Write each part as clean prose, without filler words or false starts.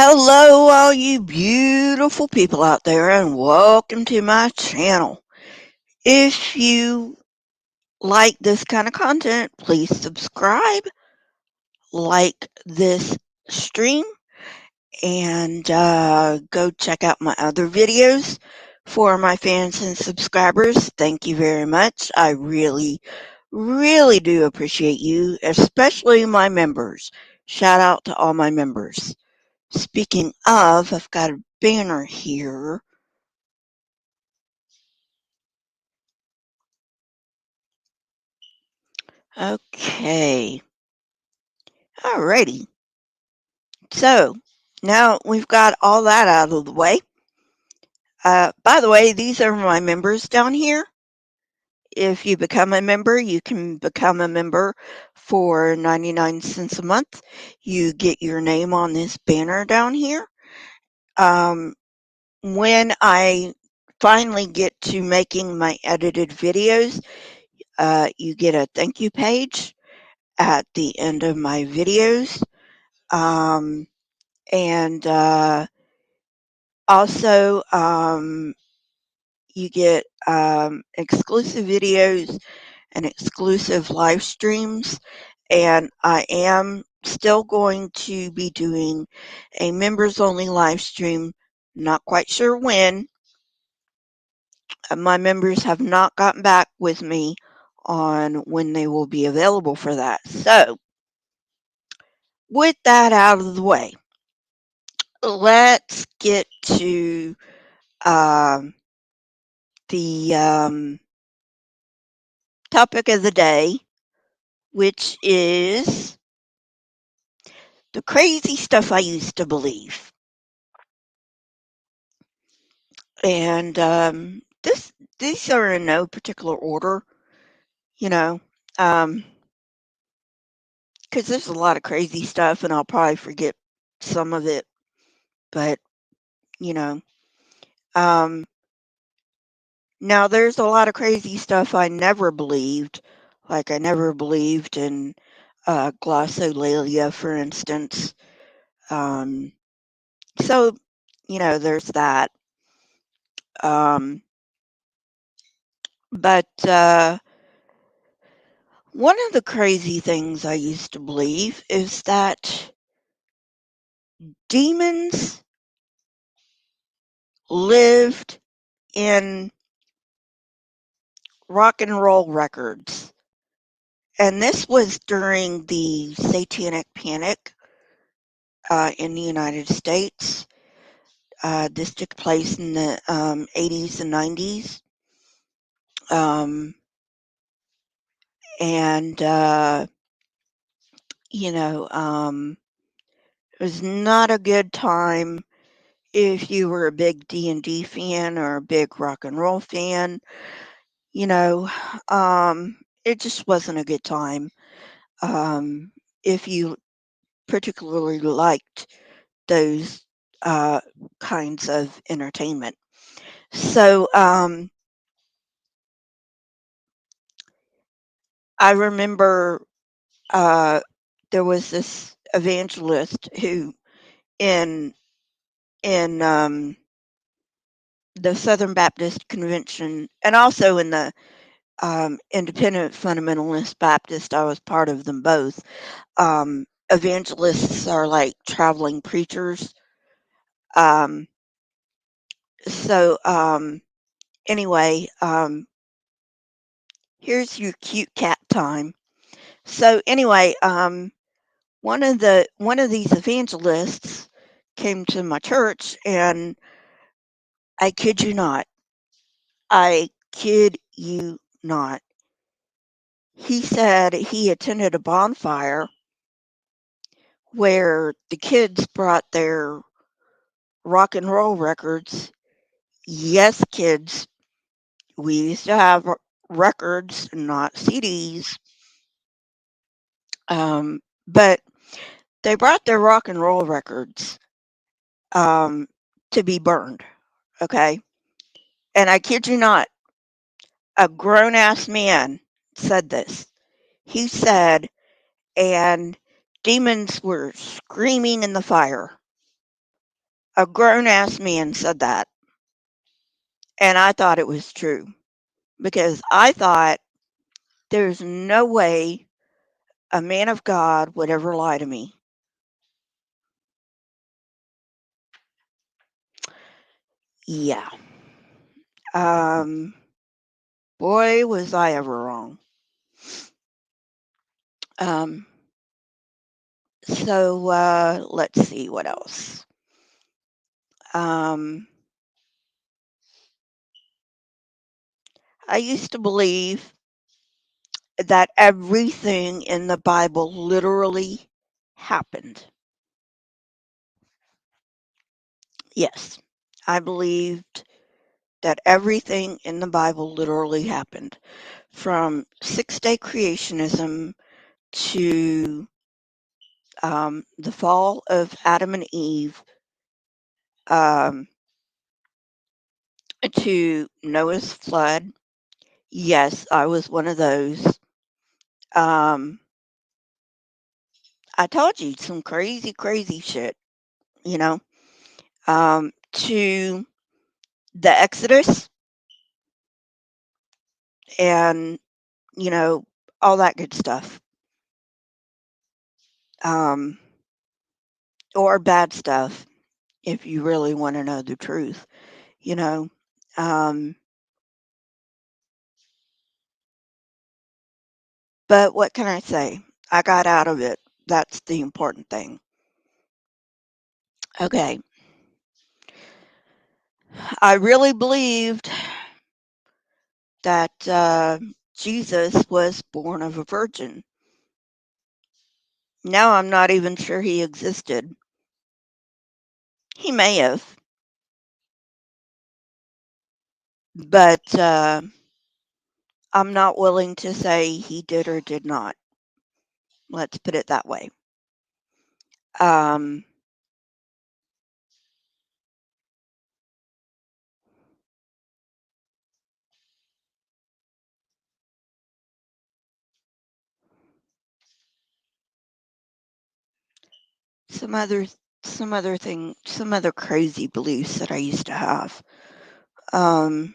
Hello, all you beautiful people out there, and welcome to my channel. If you like this kind of content, please subscribe, like this stream, and go check out my other videos for my fans and subscribers. Thank you very much. I really do appreciate you, especially my members. Shout out to all my members. Speaking of, I've got a banner here. Okay. Alrighty. So now we've got all that out of the way. By the way, these are my members down here. If you become a member, you can become a member for 99 cents a month. You get your name on this banner down here. When I finally get to making my edited videos, you get a thank you page at the end of my videos. And also, you get exclusive videos and exclusive live streams. And I am still going to be doing a members only live stream. Not quite sure when. My members have not gotten back with me on when they will be available for that. So, with that out of the way, let's get to um, the topic of the day, which is the crazy stuff I used to believe. And these are in no particular order, you know, because there's a lot of crazy stuff, and I'll probably forget some of it. But you know, um, now there's a lot of crazy stuff I never believed. Like I never believed in glossolalia, for instance. Um, so there's that. Um, but one of the crazy things I used to believe is that demons lived in rock and roll records. And this was during the Satanic Panic in the United States. This took place in the 80s and 90s. Um, and, it was not a good time if you were a big D&D fan or a big rock and roll fan. You know, it just wasn't a good time. If you particularly liked those kinds of entertainment. So I remember there was this evangelist who in in the Southern Baptist Convention and also in the Independent Fundamentalist Baptist. I was part of them both. Evangelists are like traveling preachers. Um, so anyway, here's your cute cat time. So anyway, one of these evangelists came to my church, and I kid you not, I kid you not. He said he attended a bonfire where the kids brought their rock and roll records. Yes, kids, we used to have records, not CDs. But they brought their rock and roll records um, to be burned. Okay. And I kid you not, a grown ass man said this. He said, and demons were screaming in the fire. A grown-ass man said that, and I thought it was true because I thought there's no way a man of God would ever lie to me. Yeah. Um, boy, was I ever wrong. Um, let's see what else. Um, I used to believe that everything in the Bible literally happened. Yes, I believed that everything in the Bible literally happened, from six-day creationism to the fall of Adam and Eve, um, to Noah's flood. Yes, I was one of those. Um, I told you some crazy, crazy shit, you know, to the Exodus and, you know, all that good stuff. Um, or bad stuff, if you really want to know the truth, you know. Um, but what can I say? I got out of it. That's the important thing. Okay. I really believed that Jesus was born of a virgin. Now I'm not even sure he existed. He may have, but I'm not willing to say he did or did not. Let's put it that way. Um, some other some other crazy beliefs that I used to have. Um,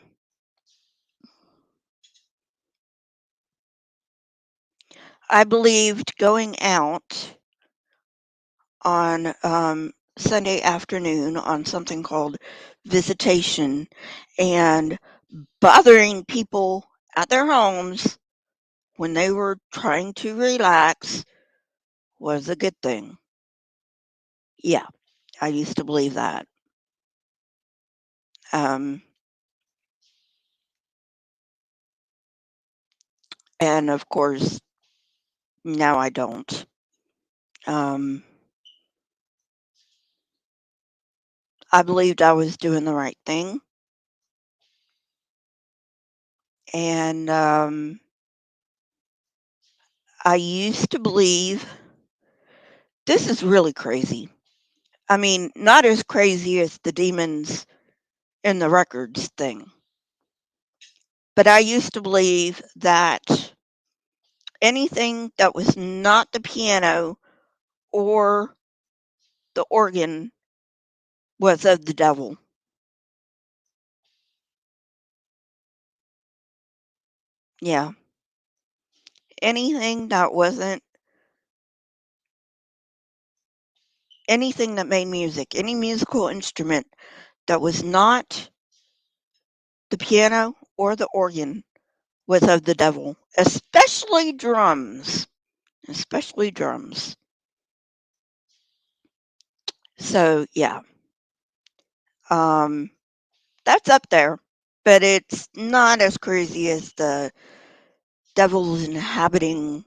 I believed going out on Sunday afternoon on something called visitation and bothering people at their homes when they were trying to relax was a good thing. Yeah, I used to believe that. Um, and of course, now I don't. Um, I believed I was doing the right thing. And I used to believe this is really crazy. I mean, not as crazy as the demons in the records thing, but I used to believe that anything that was not the piano or the organ was of the devil. Yeah. Anything that wasn't anything that made music, any musical instrument that was not the piano or the organ was of the devil, especially drums. Especially drums. So yeah, um, that's up there, but it's not as crazy as the devils inhabiting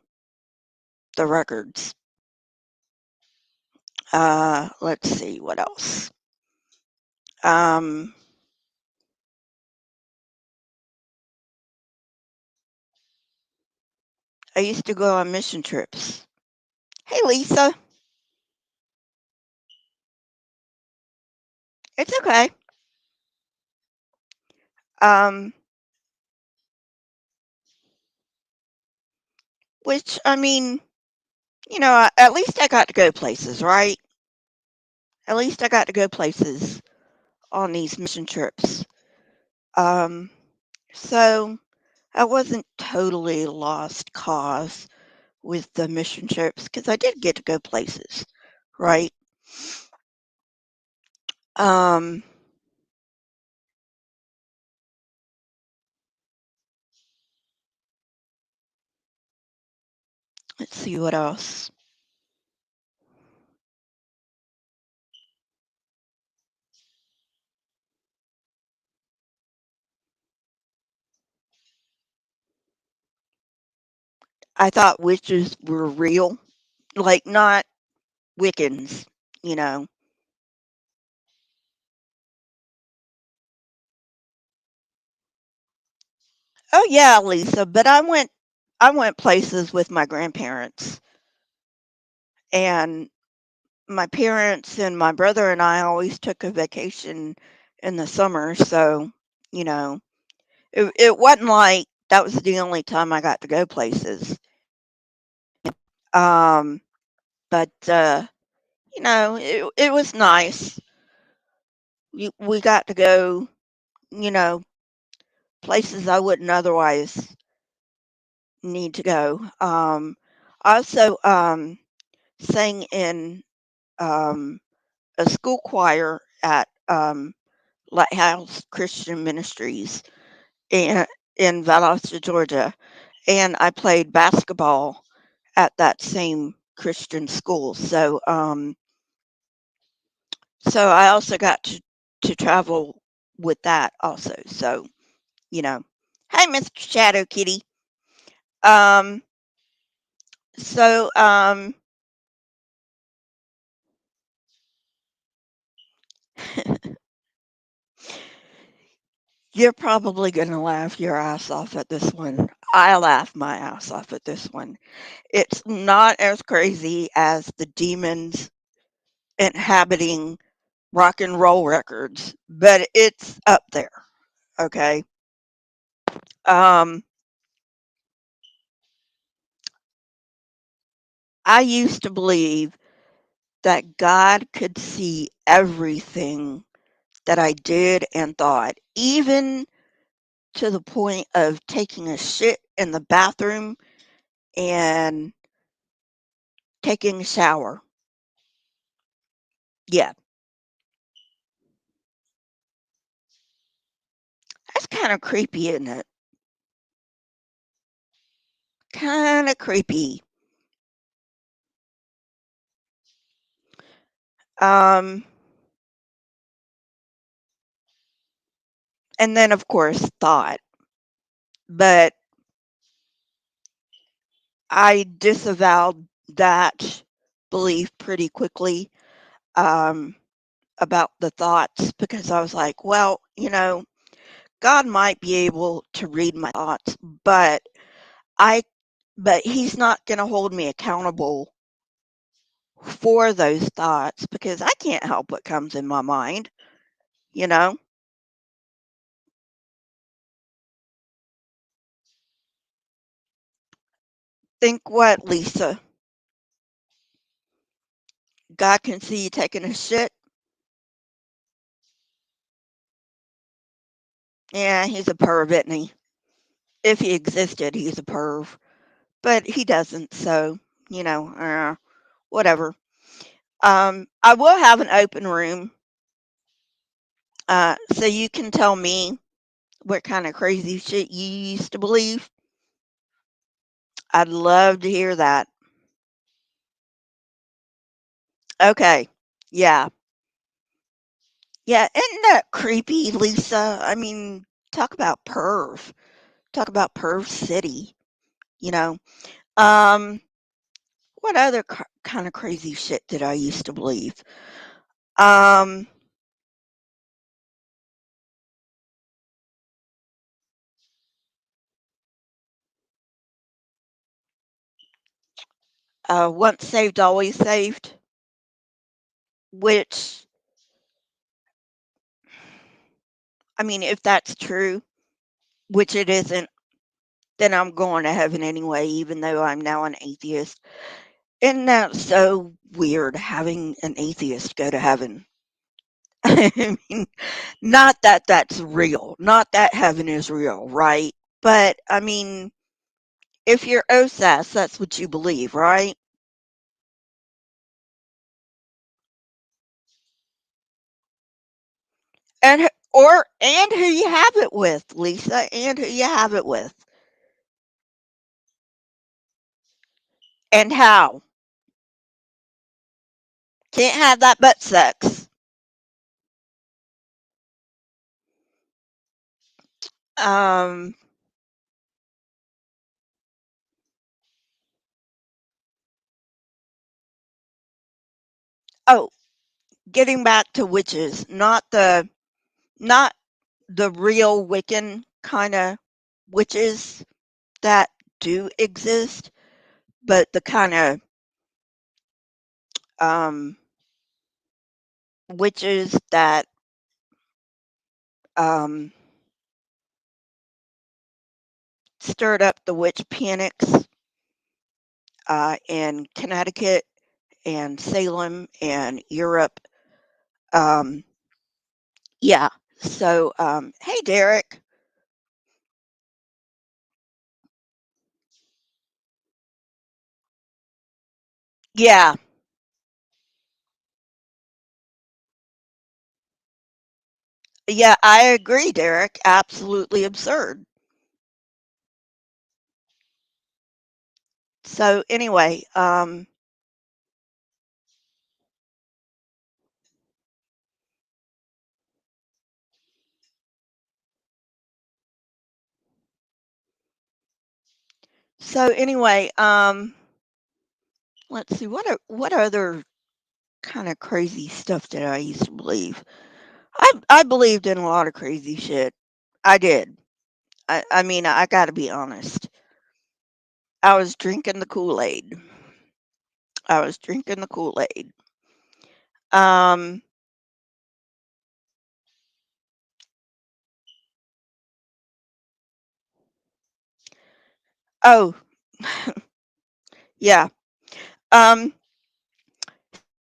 the records. Let's see what else. Um, I used to go on mission trips. Hey, Lisa, it's okay. Um, which I mean, you know, at least I got to go places, right? At least I got to go places on these mission trips. Um, so I wasn't totally lost cause with the mission trips because I did get to go places, right? Um, let's see what else. I thought witches were real, like not Wiccans, you know. Oh yeah, Lisa, but I went places with my grandparents, and my parents and my brother and I always took a vacation in the summer, so, you know, it wasn't like that was the only time I got to go places. Um, but it was nice. We got to go, you know, places I wouldn't otherwise need to go. I also sang in um, a school choir at Lighthouse Christian Ministries in in Valdosta, Georgia, and I played basketball at that same Christian school. So I also got to travel with that also. So you know, hey, Mr. Shadow Kitty. Um, so you're probably gonna laugh your ass off at this one. I laugh my ass off at this one. It's not as crazy as the demons inhabiting rock and roll records, but it's up there. Okay. Um, I used to believe that God could see everything that I did and thought, even to the point of taking a shit in the bathroom and taking a shower. Yeah, that's kind of creepy, isn't it? Kind of creepy. Um, and then, of course, thought. But I disavowed that belief pretty quickly um, about the thoughts because I was like, well, God might be able to read my thoughts, but I, but He's not going to hold me accountable for those thoughts because I can't help what comes in my mind. You know, think what, Lisa? God can see you taking a shit. Yeah, He's a perv, isn't He? If He existed, He's a perv, but He doesn't. So whatever. I will have an open room, so you can tell me what kind of crazy shit you used to believe. I'd love to hear that. Okay. Yeah. Yeah. Isn't that creepy, Lisa? I mean, talk about perv. Talk about perv city. You know. Um. What other kind of crazy shit did I used to believe? Um. Once saved, always saved. Which, I mean, if that's true, which it isn't, then I'm going to heaven anyway, even though I'm now an atheist. Isn't that so weird having an atheist go to heaven? I mean, not that that's real, not that heaven is real, right? But I mean, if you're OSAS, that's what you believe, right? And who you have it with, Lisa, and who you have it with, and how. Can't have that butt sex. Um, oh, getting back to witches, not the real Wiccan kind of witches that do exist, but the kind of um, witches that um, stirred up the witch panics in Connecticut and Salem and Europe. Um, yeah. So, hey, Derek. Yeah. Yeah, I agree, Derek. Absolutely absurd. So, anyway, so anyway, let's see what other kind of crazy stuff did I used to believe. I believed in a lot of crazy shit. I did. I mean, I got to be honest. I was drinking the Kool-Aid. I was drinking the Kool-Aid. Um, oh, yeah. Um,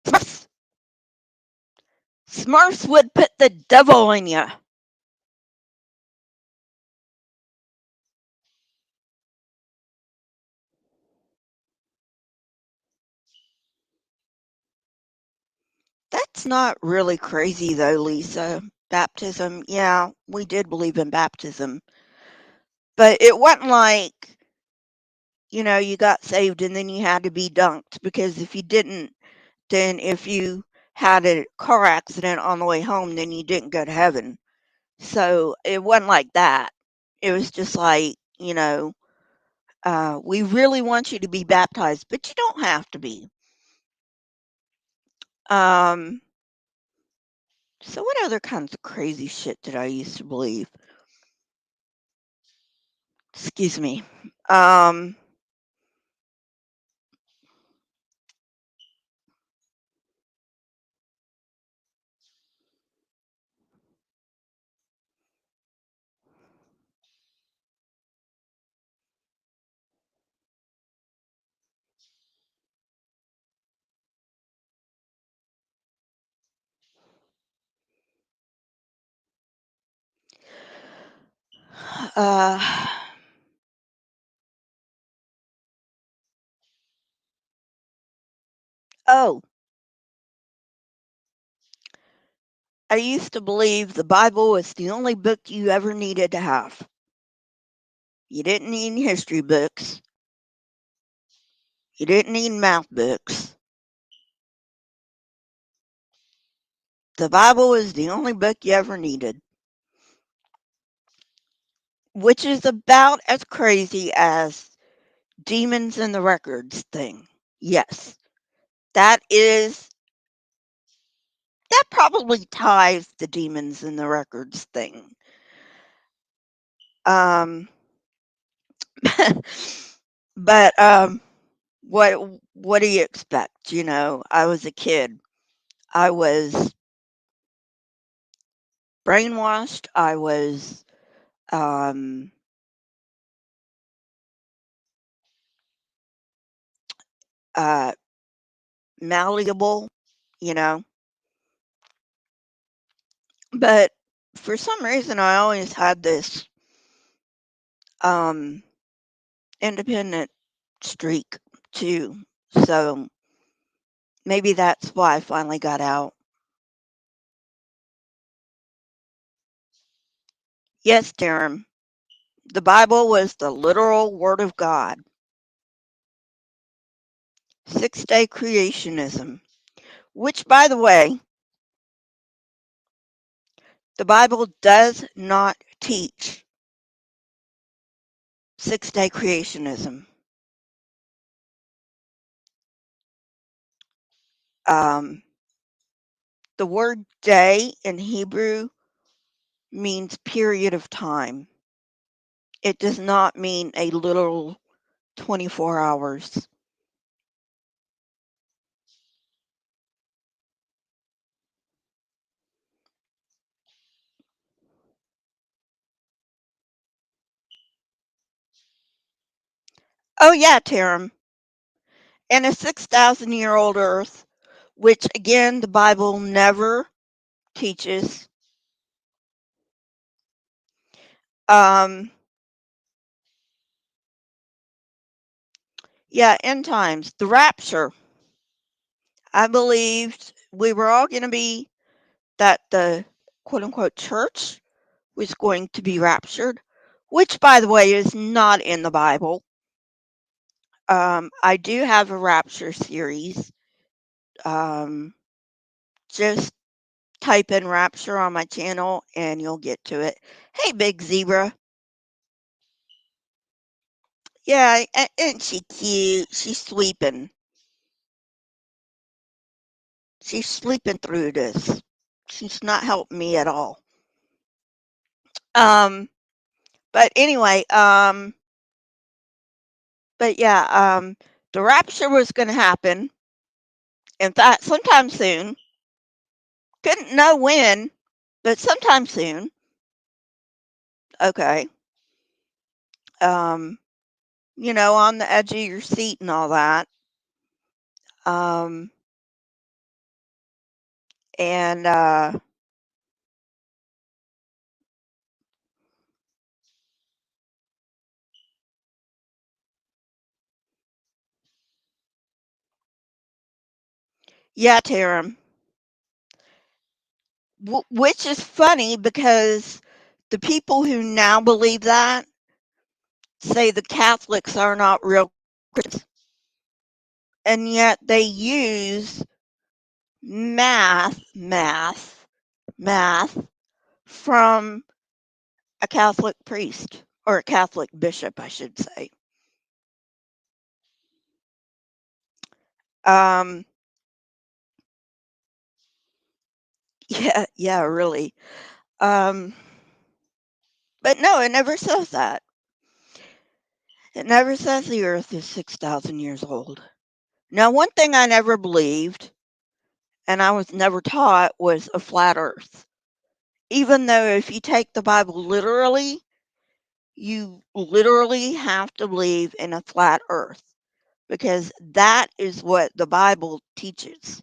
Smurfs, Smurfs would put the devil in you. That's not really crazy though, Lisa. Baptism, yeah, we did believe in baptism, but it wasn't like, you got saved and then you had to be dunked because if you didn't, then if you had a car accident on the way home, then you didn't go to heaven. So it wasn't like that. It was just like, we really want you to be baptized, but you don't have to be. Um, so what other kinds of crazy shit did I used to believe? Excuse me. Um, uh, oh, I used to believe the Bible was the only book you ever needed to have. You didn't need history books. You didn't need math books. The Bible was the only book you ever needed, which is about as crazy as demons in the records thing. Yes, that is, that probably ties the demons in the records thing. Um, but what what do you expect? I was a kid. I was brainwashed. I was um, malleable, you know. But for some reason, I always had this um, independent streak too. So maybe that's why I finally got out. Yes, Darren, the Bible was the literal Word of God. 6-day creationism, which, by the way, the Bible does not teach 6-day creationism. Um, the word day in Hebrew means period of time. It does not mean a literal 24 hours. Oh, yeah, Taram. And a 6,000-year-old earth, which again, the Bible never teaches. Um, yeah, end times, the rapture. I believed we were all going to be, that the quote unquote church was going to be raptured, which, by the way, is not in the Bible. I do have a rapture series. Just type in rapture on my channel and you'll get to it. Hey, big zebra. Yeah, isn't she cute? She's sleeping. She's sleeping through this. She's not helping me at all. Um, but anyway, but yeah, the rapture was going to happen. In fact, sometime soon. Couldn't know when, but sometime soon. Okay. Um, on the edge of your seat and all that. Um, and yeah, Taram. Which is funny because the people who now believe that say the Catholics are not real Christians. And yet they use math from a Catholic priest or a Catholic bishop, I should say. Um, yeah, really. Um, but no, it never says that. It never says the earth is 6,000 years old. Now, one thing I never believed, and I was never taught, was a flat earth. Even though if you take the Bible literally, you literally have to believe in a flat earth because that is what the Bible teaches.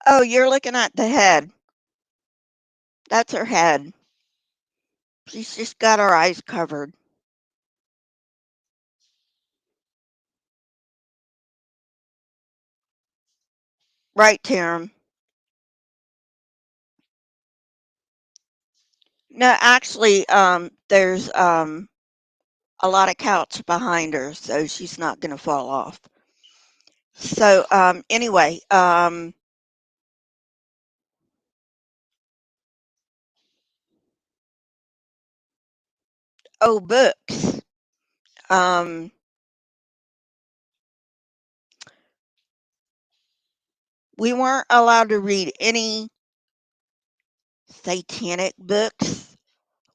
Oh, you're looking at the head. That's her head. She's just got her eyes covered. Right, Taram? No, actually, there's a lot of couch behind her, so she's not going to fall off. So, anyway, oh, books. Um, we weren't allowed to read any satanic books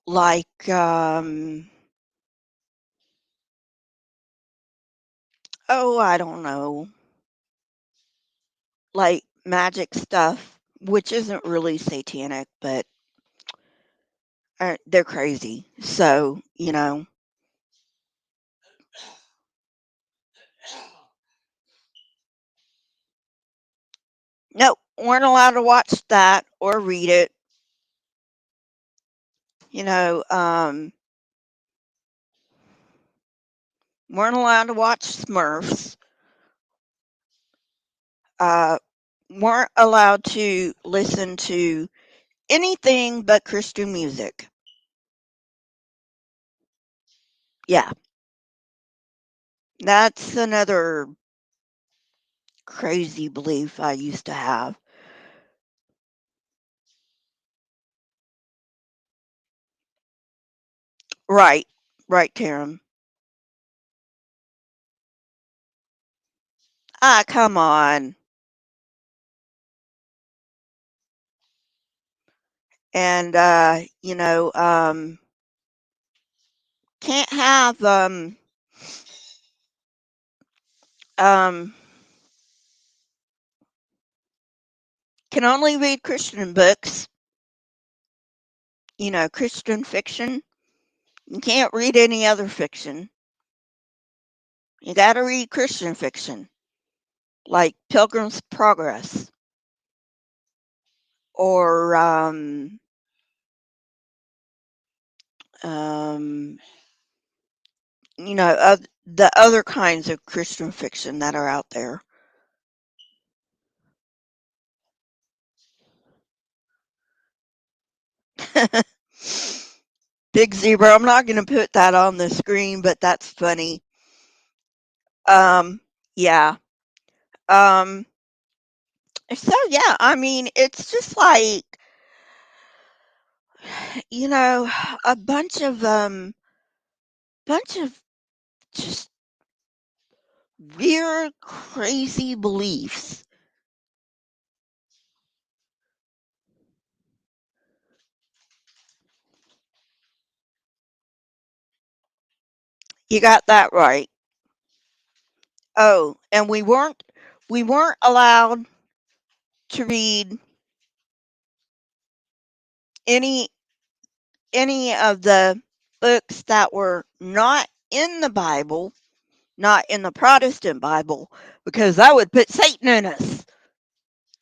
like Oh, I don't know, like magic stuff, which isn't really satanic, but they're crazy. So, no, weren't allowed to watch that or read it. You know, weren't allowed to watch Smurfs. Uh, weren't allowed to listen to anything but Christian music. Yeah, that's another crazy belief I used to have. Right, right, Karen. Ah, come on. And can't have um can only read Christian books, Christian fiction. You can't read any other fiction. You got to read Christian fiction, like Pilgrim's Progress or um, the other kinds of Christian fiction that are out there. Big zebra. I'm not going to put that on the screen, but that's funny. Yeah. Um, so yeah, I mean, it's just like, you know, a bunch of just weird, crazy beliefs. You got that right. Oh, and we weren't allowed to read any any of the books that were not in the Bible, not in the Protestant Bible, because that would put Satan in us.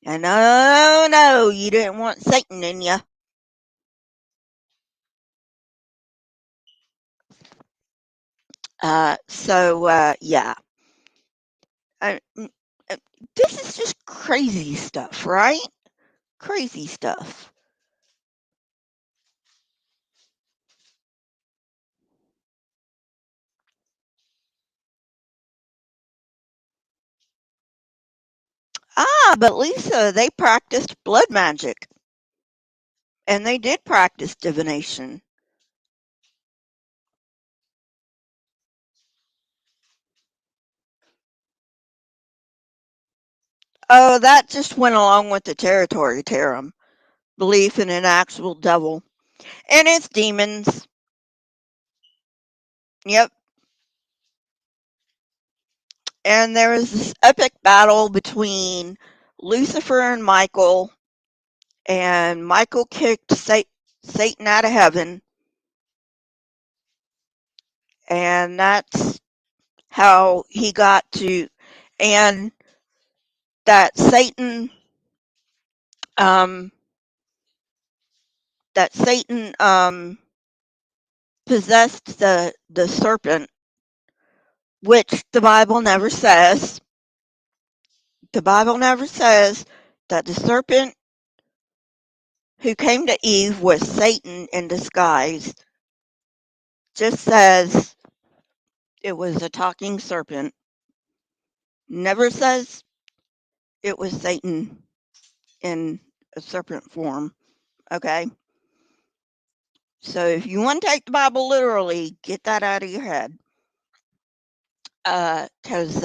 And oh no, you didn't want Satan in you. Yeah. I, mm, uh, this is just crazy stuff, right? Crazy stuff. Ah, but Lisa, they practiced blood magic and they did practice divination. Oh, that just went along with the territory, Tarum. Belief in an actual devil and its demons. Yep. And there was this epic battle between Lucifer and Michael, and Michael kicked Satan out of heaven, and that's how he got to, and that um, Satan possessed the serpent, which the Bible never says. The Bible never says that the serpent who came to Eve was Satan in disguise. Just says it was a talking serpent. Never says it was Satan in a serpent form. Okay? So if you want to take the Bible literally, get that out of your head. Because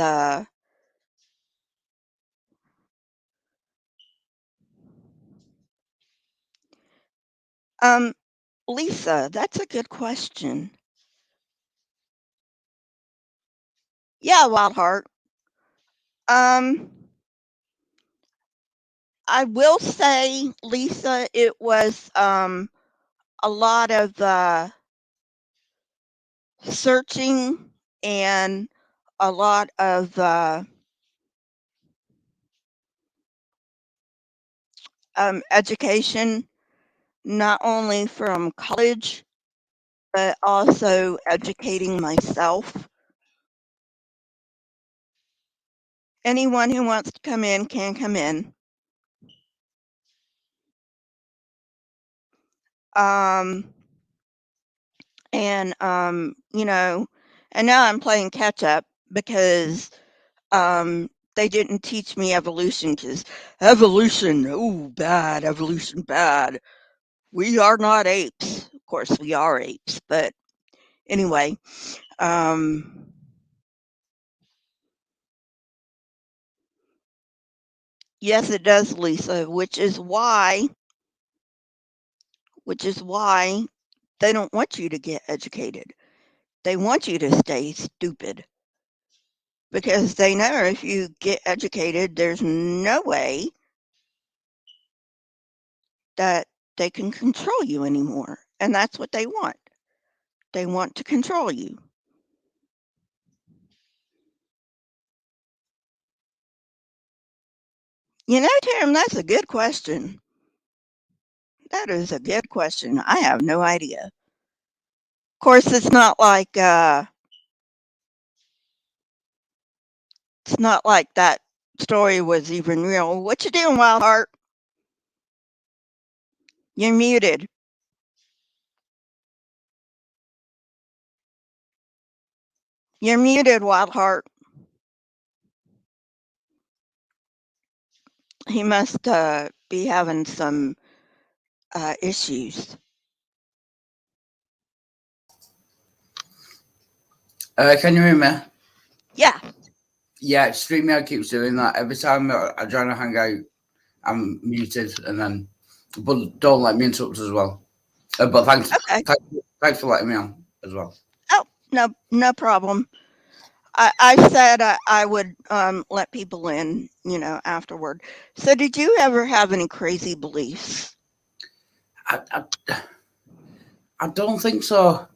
um, Lisa, that's a good question. Yeah, Wild Heart. Um, I will say, Lisa, it was a lot of searching and a lot of education, not only from college, but also educating myself. Anyone who wants to come in can come in. Um, and and now I'm playing catch up because they didn't teach me evolution because evolution, oh, bad, evolution, bad. We are not apes. Of course, we are apes, but anyway, um, yes, it does, Lisa, which is why they don't want you to get educated. They want you to stay stupid because they know if you get educated, there's no way that they can control you anymore. And that's what they want. They want to control you. You know, Tim, that's a good question. That is a good question. I have no idea. Of course, it's not like that story was even real. What you doing, Wild Heart? You're muted. You're muted, Wild Heart. He must be having some issues. Can you hear me? Yeah. Yeah, StreamYard keeps doing that. Every time I join a hangout, I'm muted, and then but don't let me interrupt as well. But Okay. thanks for letting me on as well. Oh, no problem. I said I would let people in, afterward. So, did you ever have any crazy beliefs? I, I, I don't think so.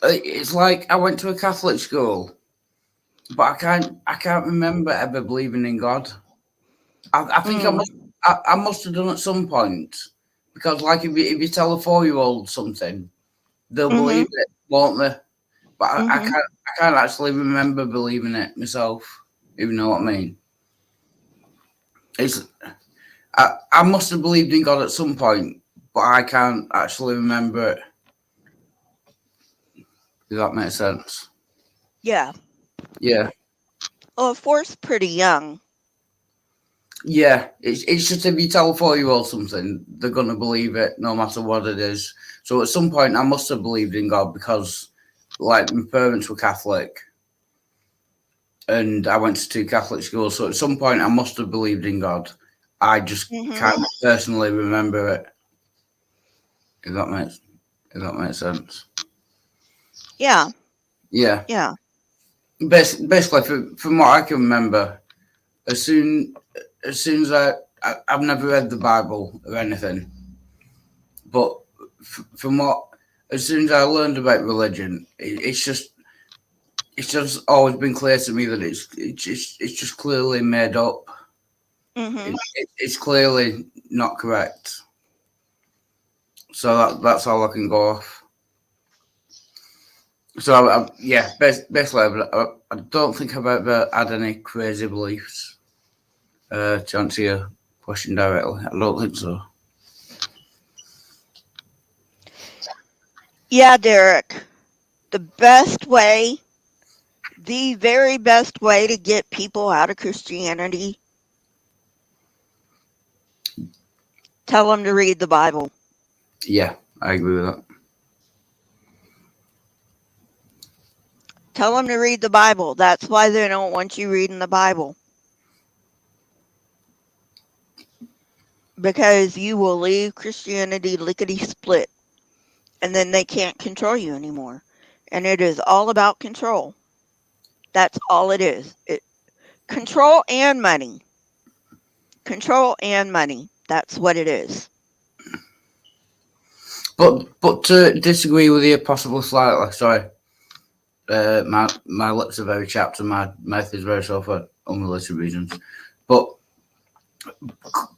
It's like I went to a Catholic school, but I can't remember ever believing in God. I think Mm. I must have done at some point because like if you tell a 4-year old something, they'll believe Mhm. it, won't they? But Mhm. I can't actually remember believing it myself, if you know what I mean. It's I must have believed in God at some point, but I can't actually remember it. If that makes sense. Yeah. Yeah, Well, of course, pretty young. yeah. It's just if you tell a 4-year old something, they're gonna believe it no matter what it is. So at some point, I must have believed in God because, like, my parents were Catholic, and I went to 2 Catholic schools. So at some point, I must have believed in God. I just Mhm. can't personally remember it. If that makes if that makes sense. Yeah. Yeah. Yeah. Basically, from what I can remember, as soon as soon as I've never read the Bible or anything, but from what as soon as I learned about religion, it's just always been clear to me that it's just clearly made up. Mhm. It's clearly not correct. So that's all I can go off. So yeah, basically, I don't think I've ever had any crazy beliefs. To answer your question directly, I don't think so. Yeah, Derek. The best way, the very best way to get people out of Christianity, tell them to read the Bible. Yeah, I agree with that. Tell them to read the Bible. That's why they don't want you reading the Bible because you will leave Christianity lickety split and then they can't control you anymore. And it is all about control. That's all it is. Control and money. Control and money. That's what it is. But to disagree with you possibly slightly, sorry, my lips are very chapped and my mouth is very sore for unrelated reasons. But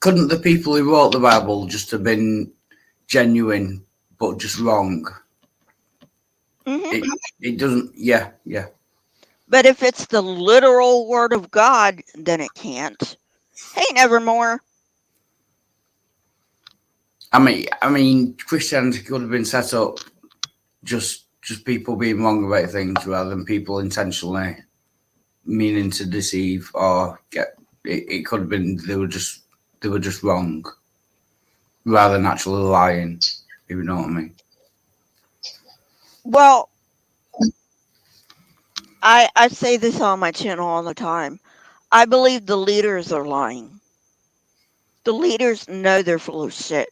couldn't the people who wrote the Bible just have been genuine but just wrong? Hmm. It doesn't. Yeah, yeah. But if it's the literal word of God, then it can't. Hey, Nevermore. I mean, Christianity could have been set up just people being wrong about things rather than people intentionally meaning to deceive or get. It could have been they were just wrong rather than actually lying. If you know what I mean. Well, I say this on my channel all the time. I believe the leaders are lying. The leaders know they're full of shit.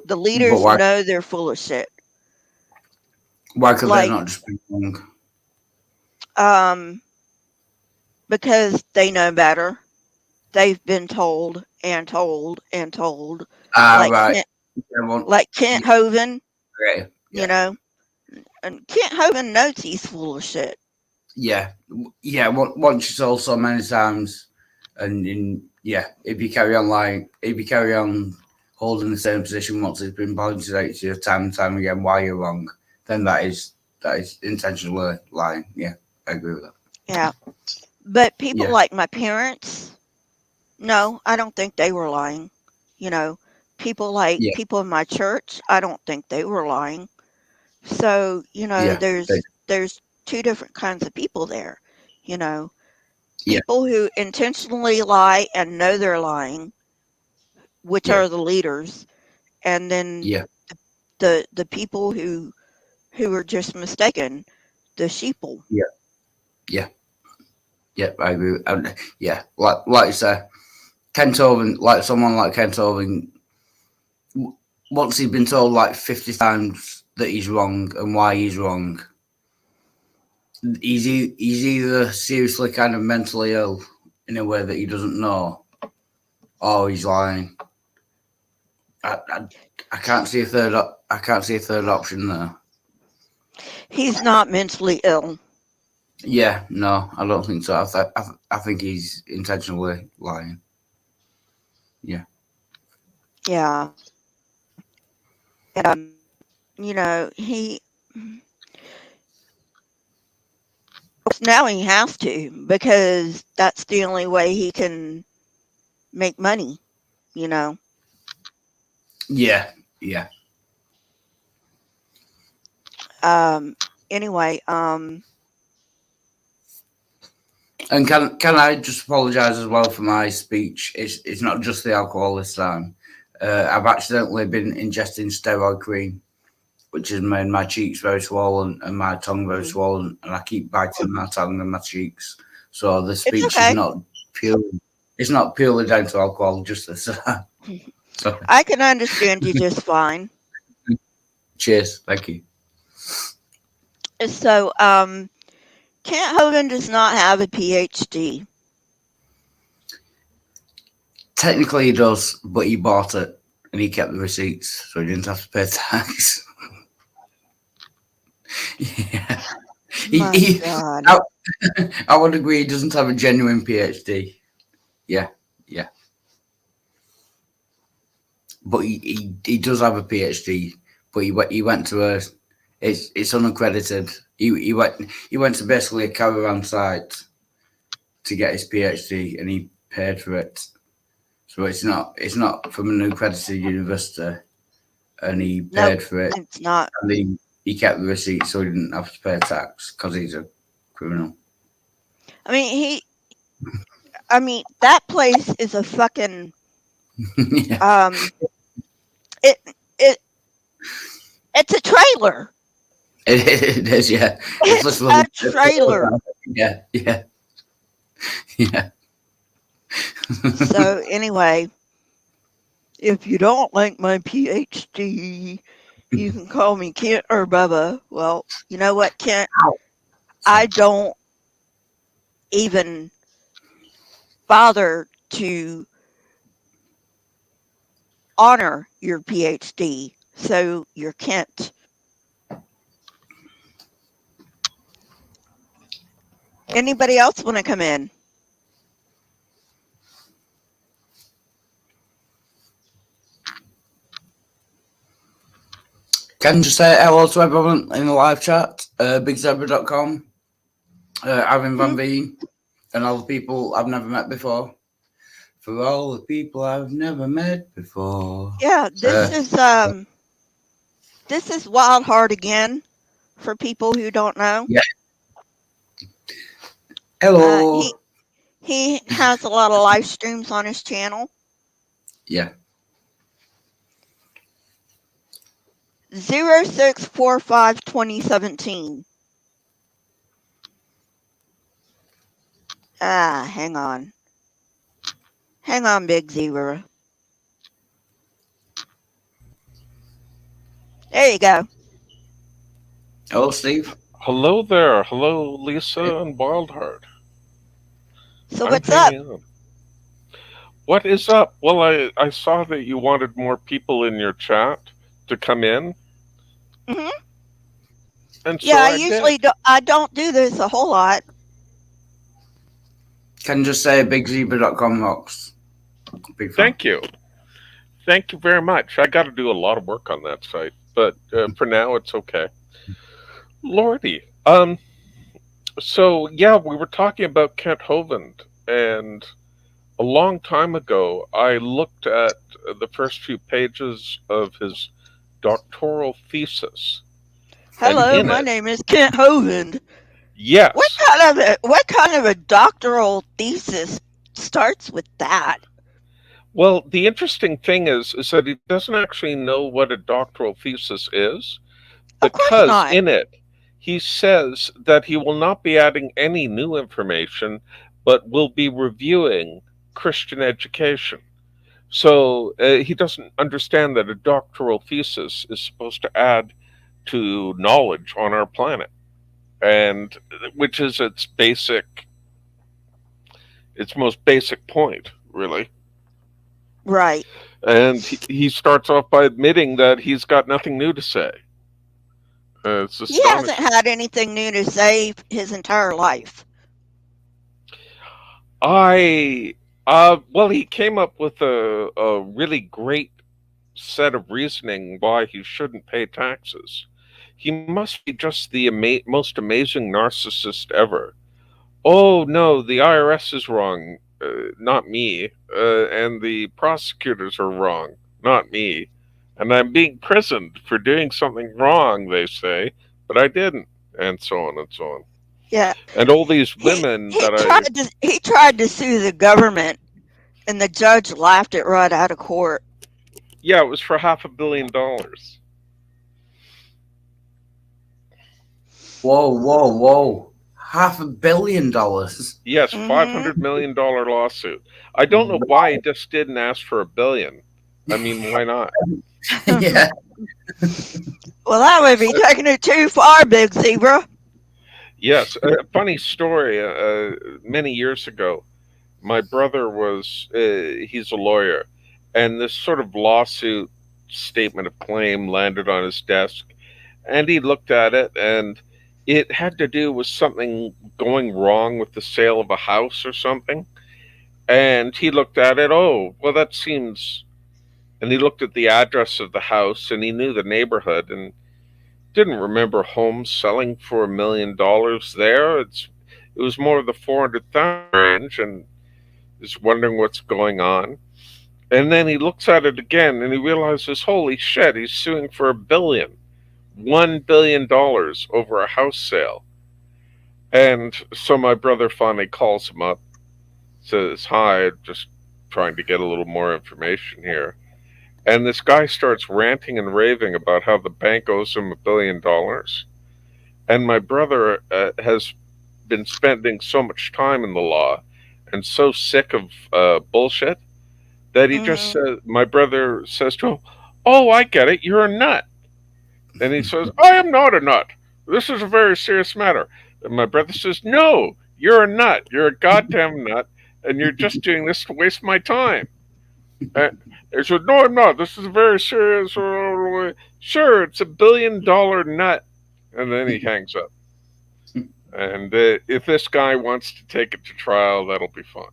The But leaders why? know they're full of shit. Why could they Like, not just be wrong? um, because they know better. They've been told and told and told. Ah, Like right. Kent, Yeah, well, like Kent Hovind, yeah, you yeah, know, and Kent Hovind knows he's full of shit. yeah, yeah. Once you told so many times, yeah, if you carry on lying, if you carry on holding the same position once it's been pointed out to you time and time again why you're wrong, then that is intentionally lying. Yeah, I agree with that. Yeah. But people Yeah, like my parents, no, I don't think they were lying. You know, people like yeah, people in my church, I don't think they were lying. So, yeah, there's two different kinds of people there. You know, yeah, people who intentionally lie and know they're lying, which yeah, are the leaders, and then yeah, the people who are just mistaken, the sheeple. yeah, yeah, yeah. I agree. Yeah, like you say, Kent Owen, like someone like Kent Owen, once he's been told like 50 times that he's wrong and why he's wrong, he's either seriously kind of mentally ill in a way that he doesn't know, or he's lying. I, I, I can't see a third. I can't see a third option there. He's not mentally ill. Yeah, no, I don't think so. I think he's intentionally lying. Yeah, Yeah. And he now he has to because that's the only way he can make money, you know. yeah, yeah. Um anyway, And can I just apologise as well for my speech? It's not just the alcohol this time. I've accidentally been ingesting steroid cream, which has made my cheeks very swollen and my tongue very mm, swollen, and I keep biting my tongue and my cheeks. So the it's speech is okay. not purely. It's not purely down to alcohol, just this. So I can understand you just fine. cheers, thank you. So, Kent Hogan does not have a PhD. Technically, he does, but he bought it and he kept the receipts, so he didn't have to pay tax. Yeah. He, My he, God. I, I would agree he doesn't have a genuine PhD. Yeah, yeah. But he does have a PhD, but he went to a it's unaccredited. He went to basically a caravan site to get his PhD, and he paid for it. So it's not from an accredited university, and he Nope, paid for it, it's not. and he kept the receipt, so he didn't have to pay tax because he's a criminal. I mean, that place is a fucking Yeah, um it it it's a trailer. it is. Yeah, it's It's literally. a trailer. Yeah, yeah, yeah. So anyway, if you don't like my PhD, you can call me Kent or Bubba. Well, you know what, Kent? Ow. I Sorry. don't even bother to honor your PhD, so you can't. Anybody else want to come in? Can just say hello to everyone in the live chat, bigzebra.com, Aaron Van Mhm. Veen, and all the people I've never met before. For all the people I've never met before. Yeah, Uh, this is Wild Heart again for people who don't know. yeah. Uh, Hello. he he has a lot of live streams on his channel. Yeah. 0645-2017. Hang on. Hang on, Big Zebra. There you go. Hello, Steve. Hello there. Hello, Lisa and Wildheart. So I'm what's up? hanging on. What is up? Well, I saw that you wanted more people in your chat to come in, Hmm. and Yeah, so I I did. usually I don't do this a whole lot. Can just say bigzebra.com rocks. Big fan. Thank you. Thank you very much. I got to do a lot of work on that site, but for now it's okay. Lordy. So yeah, we were talking about Kent Hovind, and a long time ago, I looked at the first few pages of his doctoral thesis, and Hello, in my it, name is Kent Hovind. yes. What kind of a doctoral thesis starts with that? Well, the interesting thing is that he doesn't actually know what a doctoral thesis is, Of course because not. in it he says that he will not be adding any new information, but will be reviewing Christian education. So he doesn't understand that a doctoral thesis is supposed to add to knowledge on our planet, and which is its most basic point, really. Right. And he starts off by admitting that he's got nothing new to say. It's He hasn't astonishing. had anything new to say his entire life. I well, he came up with a really great set of reasoning why he shouldn't pay taxes. He must be just the most amazing narcissist ever. Oh no, the IRS is wrong, not me, and the prosecutors are wrong, not me, and I'm being prisoned for doing something wrong, they say, but I didn't, and so on and so on. Yeah. And all these He women he that I, tried to he tried to sue the government and the judge laughed it right out of court. yeah, it was for $500 million. Whoa. $500 million. Yes, Mhm. $500 million lawsuit. I don't know why he just didn't ask for $1 billion. I mean, why not? Yeah. Well, that would be taking it too far, Big Zebra. Yes, a funny story. Many years ago, my brother he's a lawyer, and this sort of lawsuit statement of claim landed on his desk, and he looked at it, and it had to do with something going wrong with the sale of a house or something. And he looked at it, oh, well, that seems. And he looked at the address of the house, and he knew the neighborhood, and didn't remember homes selling for $1 million there. It was more of the 400,000 range, and is wondering what's going on. And then he looks at it again, and he realizes, holy shit, he's suing for $1 billion over a house sale. And so my brother finally calls him up, says, "Hi, just trying to get a little more information here." And this guy starts ranting and raving about how the bank owes him $1 billion. And my brother has been spending so much time in the law and so sick of bullshit that he just Mhm. says, my brother says to him, "Oh, I get it. You're a nut." And he says, "I am not a nut. This is a very serious matter." And my brother says, "No, You're a nut. You're a goddamn nut, and you're just doing this to waste my time. And he said, no, I'm not. This is very serious. Sure, it's $1 billion nut. And then he hangs up. And if this guy wants to take it to trial, that'll be fun.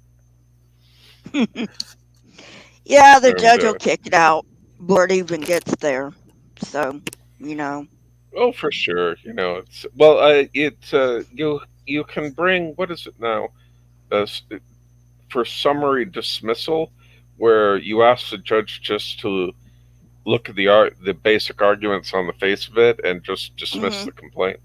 Yeah, the And judge will kick it out before it even gets there. So, you know. oh, for sure, it's well, you can bring what is it now? Uh, for summary dismissal, where you ask the judge just to look at the basic arguments on the face of it and just dismiss Hmm. the complaint.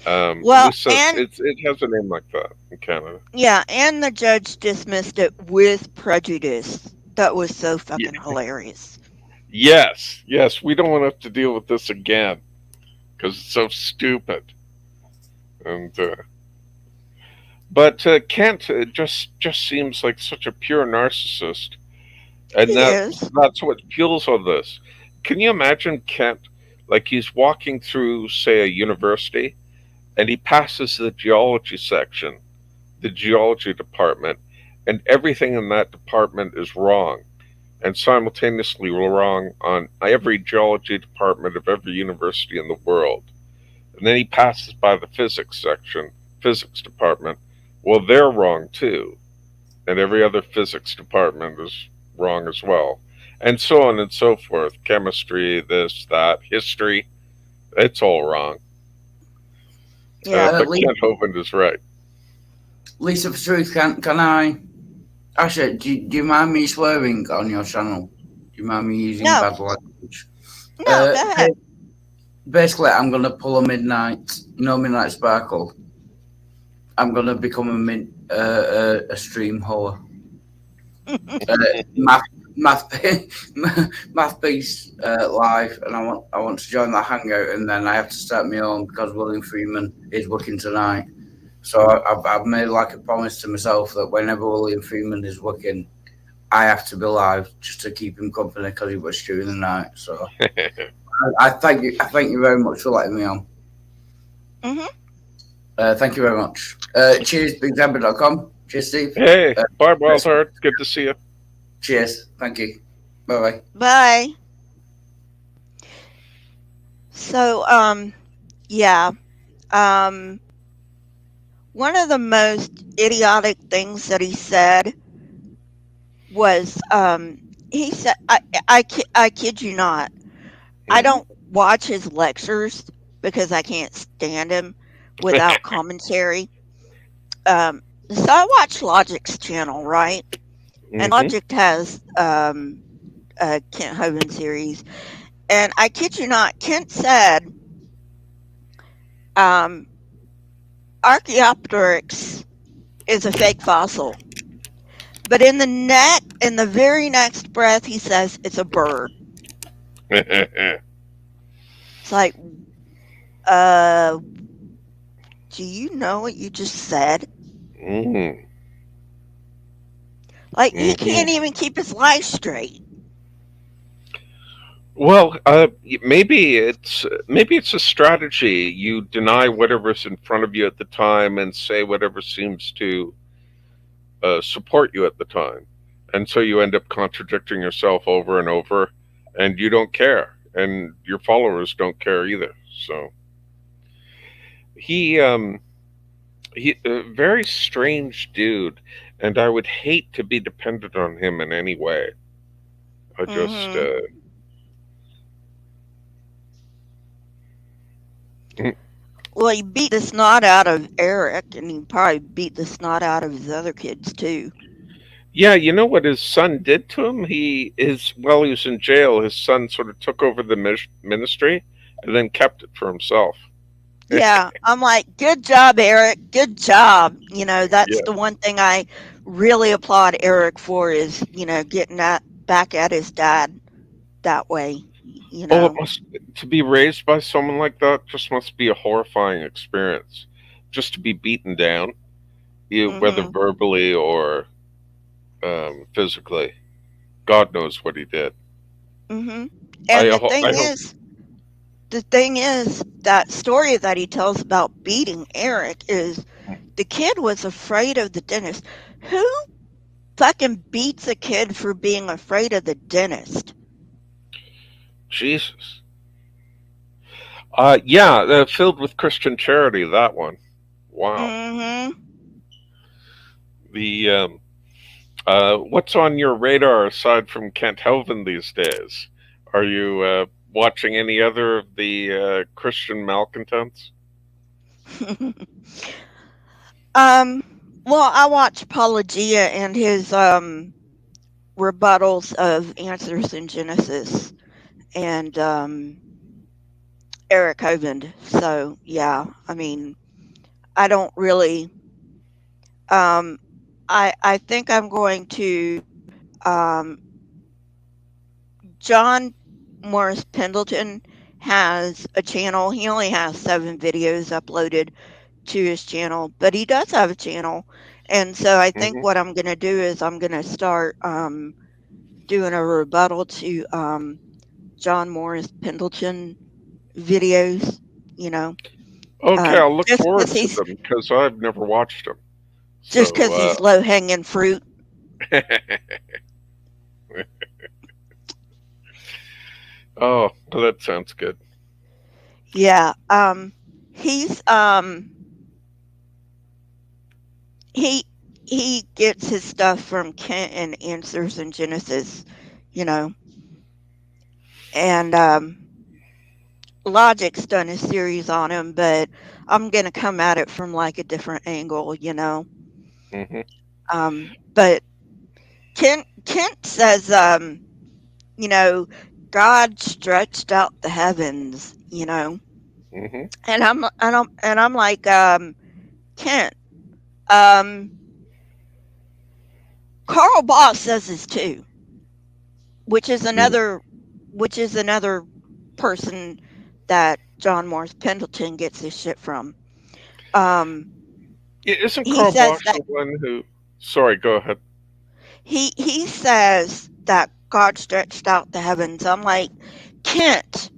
At Well, least it has a name like that in Canada. and the judge dismissed it with prejudice. That was so Yeah. fucking hilarious. Yes, yes, we don't want to have to deal with this again because it's so stupid. And but Kent just seems like such a pure narcissist, and He is. that's what fuels all this. Can you imagine Kent, like he's walking through, say, a university, and he passes the geology section, the geology department, and everything in that department is wrong, and simultaneously wrong on every geology department of every university in the world. And then he passes by the physics section, physics department. Well, they're wrong too, and every other physics department is wrong as well, and so on and so forth. Chemistry, this, that, history, it's all wrong. Yeah. But Kent Hovind is right. Lisa for Truth, can I? Actually, do you mind me swearing on your channel? Do you mind me using No, bad language? no, go ahead. Basically, I'm gonna pull a Midnight Sparkle. I'm gonna become a stream whore. Math math beast live, and I want to join that hangout, and then I have to start my own because William Freeman is working tonight. So I've made like a promise to myself that whenever William Freeman is working, I have to be live just to keep him company because he works during the night. So I thank you. I thank you very much for letting me on. Hmm. Thank you very much. Cheers, BigZambia.com. Cheers, Steve. Hey, bye, Wildheart. Good to see you. Cheers. Thank you. Bye bye. Bye. So, yeah. Um, One of the most idiotic things that he said was, he said, I kid you not, I Mhm. don't watch his lectures because I can't stand him without commentary. So I watch Logic's channel, right? And Mhm. Logic has a Kent Hovind series, and I kid you not, Kent said um, Archaeopteryx is a fake fossil, but in the very next breath, he says it's a bird. It's like, uh, do you know what you just said? Mhm. Like he Mhm. can't even keep his life straight. Well, maybe it's a strategy. You deny whatever's in front of you at the time and say whatever seems to support you at the time, and so you end up contradicting yourself over and over, and you don't care, and your followers don't care either. So he he a very strange dude, and I would hate to be dependent on him in any way. I just Hmm. Well, he beat the snot out of Eric, and he probably beat the snot out of his other kids too. Yeah, you know what his son did to him? While he was in jail, his son sort of took over the ministry and then kept it for himself. Yeah, I'm like, good job, Eric. Good job. That's Yeah. the one thing I really applaud Eric for is, getting back at his dad that way. You Oh, it know. must to be raised by someone like that just must be a horrifying experience. Just to be beaten down, whether Mhm. verbally or physically. God knows what he did. Mhm. I And I hope. the thing is that story that he tells about beating Eric is The kid was afraid of the dentist. Who fucking beats a kid for being afraid of the dentist? Jesus. Yeah, filled with Christian charity. That one. Wow. Mm-hmm. The what's on your radar aside from Kent Hovind these days? Are you watching any other of the Christian malcontents? um, well, I watch Apologia and his rebuttals of Answers in Genesis and Eric Hovind. So yeah, I mean, I don't really. Um, I think I'm going to John Morris Pendleton has a channel. He only has 7 videos uploaded to his channel, but he does have a channel. And so I think Hmm. what I'm going to do is I'm going to start doing a rebuttal to John Morris Pendleton videos, you know, Okay, I'll look just because forward to them because I've never watched them. So, he's low hanging fruit. oh, well, that sounds good. Yeah. He's he he gets his stuff from Kent and Answers in Genesis, you know, and Logic's done a series on him, but I'm gonna come at it from like a different angle, you know. Hmm. But Kent says, you know, God stretched out the heavens, you know, Hmm. and I'm like, Kent, um, Carl Boss says this too, which is another which is another person that John Morris Pendleton gets his shit from. Um, Isn't he Carl says Bosch that the one who? Sorry, go ahead. he says that God stretched out the heavens. I'm like, Kent,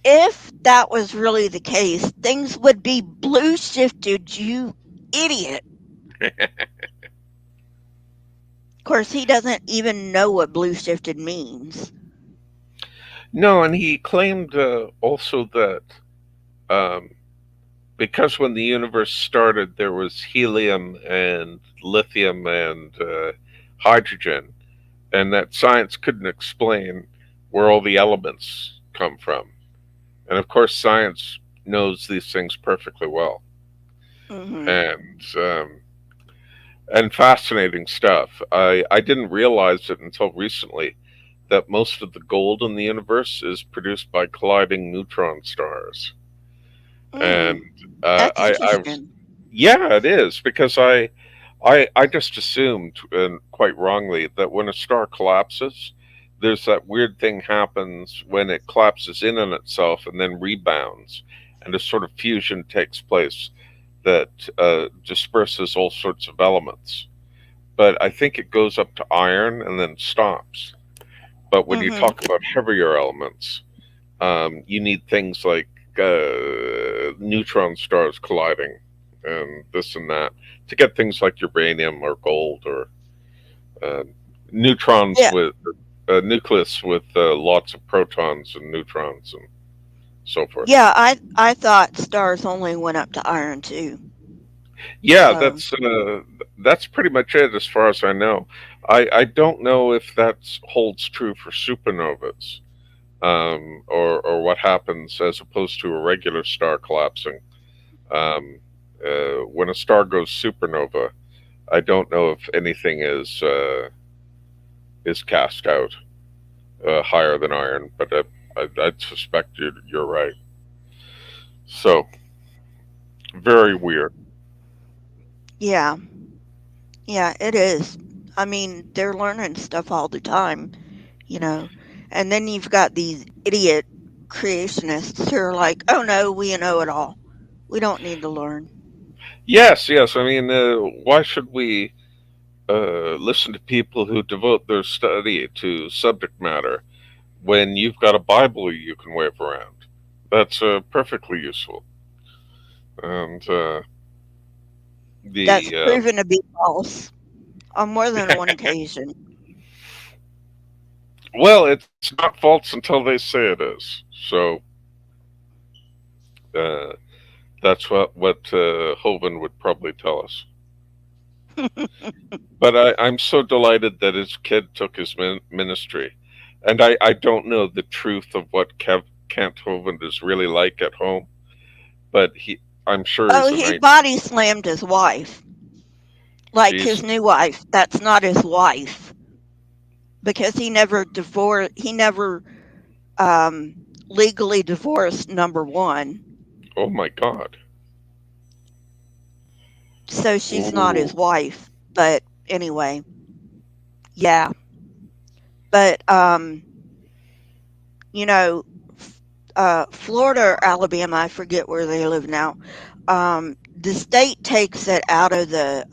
if that was really the case, things would be blue shifted, you idiot. Of course, he doesn't even know what blue shifted means. No, and he claimed also that um, because when the universe started, there was helium and lithium and hydrogen, and that science couldn't explain where all the elements come from. And of course, science knows these things perfectly well, Hmm. and fascinating stuff. I didn't realize it until recently that most of the gold in the universe is produced by colliding neutron stars, and Mm, that's I was interesting. yeah, it is because I just assumed, and quite wrongly, that when a star collapses, there's that weird thing happens when it collapses in on itself and then rebounds, and a sort of fusion takes place that disperses all sorts of elements. But I think it goes up to iron and then stops. But when you Hmm. talk about heavier elements, you need things like neutron stars colliding and this and that to get things like uranium or gold or uh, neutrons Yeah, with a nucleus with lots of protons and neutrons and so forth. yeah. I thought stars only went up to iron too. Yeah, So. that's pretty much it as far as I know. I don't know if that holds true for supernovas, or what happens as opposed to a regular star collapsing. Um, when a star goes supernova, I don't know if anything is cast out higher than iron, but I'd suspect you're right. So very weird. Yeah, yeah, it is. I mean, they're learning stuff all the time, you know. And then you've got these idiot creationists who are like, "Oh no, we know it all. We don't need to learn." Yes, yes. I mean, why should we listen to people who devote their study to subject matter when you've got a Bible you can wave around? That's perfectly useful. And That's The proven to be false on more than one occasion. well, it's not false until they say it is. So uh, that's what Hovind would probably tell us. But I'm so delighted that his kid took his ministry, and I don't know the truth of what Kent Hovind is really like at home, but I'm sure Oh, he's a he nice. body slammed his wife, like his Jesus. new wife. That's not his wife because he never um, legally divorced number one, Oh my God. so she's not his Ooh. wife. But anyway, yeah. But you know, Florida or Alabama, I forget where they live now. The state takes it out of the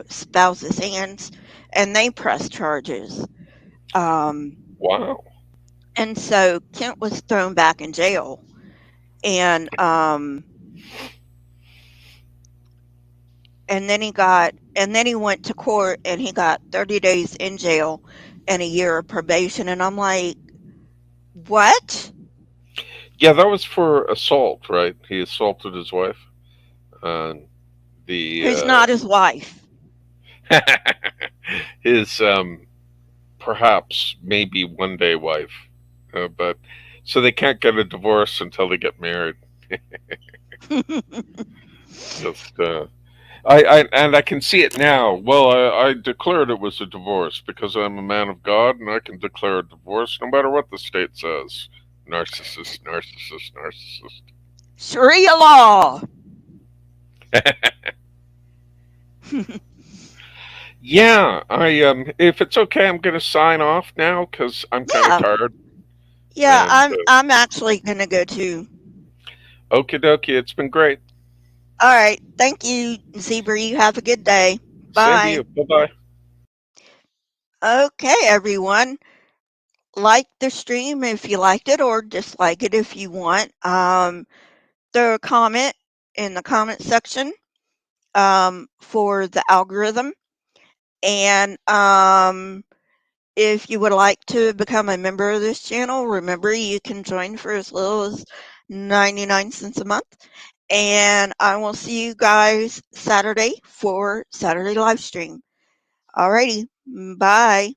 spouse's hands, and they press charges. Um, Wow. and so Kent was thrown back in jail, and and then he went to court, and he got 30 days in jail and a year of probation. And I'm like, what? Yeah, that was for assault, right? He assaulted his wife. And Who's the not his wife? his perhaps maybe one day wife, but so they can't get a divorce until they get married. Just I can see it now. Well, I declared it was a divorce because I'm a man of God and I can declare a divorce no matter what the state says. Narcissist, narcissist, narcissist. Sharia law. Yeah, I if it's okay, I'm gonna sign off now because I'm kind of Yeah, tired. yeah. And I'm actually gonna go too. okie dokie, it's been great. All right. Thank you, Zebra. You have a good day. Same to Bye. you. Bye bye. Okay, everyone. Like the stream if you liked it, or dislike it if you want. Throw a comment in the comment section for the algorithm. And if you would like to become a member of this channel, remember you can join for as little as 99 cents a month. And I will see you guys Saturday for Saturday live stream. Alrighty, bye.